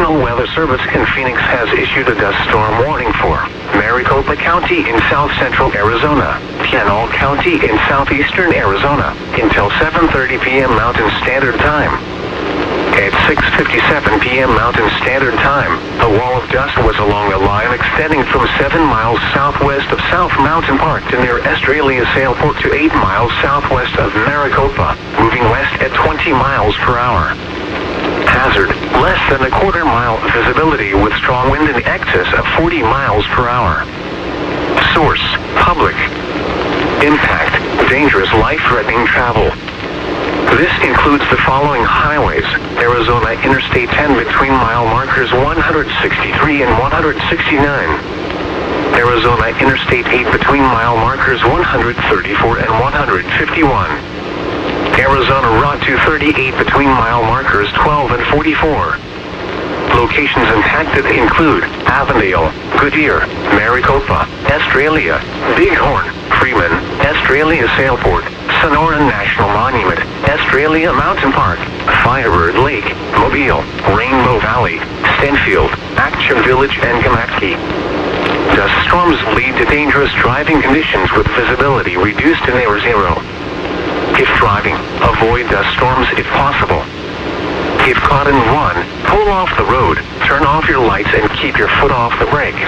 National Weather Service in Phoenix has issued a dust storm warning for Maricopa County in south-central Arizona, Pinal County in southeastern Arizona, until 7:30 p.m. Mountain Standard Time. At 6:57 p.m. Mountain Standard Time, a wall of dust was along the line extending from 7 miles southwest of South Mountain Park to near Estrella Sailport to 8 miles southwest of Maricopa, moving west at 20 miles per hour. Hazard, less than a quarter mile visibility with strong wind in excess of 40 miles per hour. Source, public. Impact, dangerous life-threatening travel. This includes the following highways: Arizona Interstate 10 between mile markers 163 and 169. Arizona Interstate 8 between mile markers 134 and 151. Arizona Route 238 between mile markers 12 and 44. Locations impacted include Avondale, Goodyear, Maricopa, Estrella, Bighorn, Freeman, Estrella Sailport, Sonora National Monument, Estrella Mountain Park, Firebird Lake, Mobile, Rainbow Valley, Stanfield, Action Village, and Gamatki. Dust storms lead to dangerous driving conditions with visibility reduced to near zero. If driving, avoid dust storms if possible. If caught in one, pull off the road, turn off your lights, and keep your foot off the brake.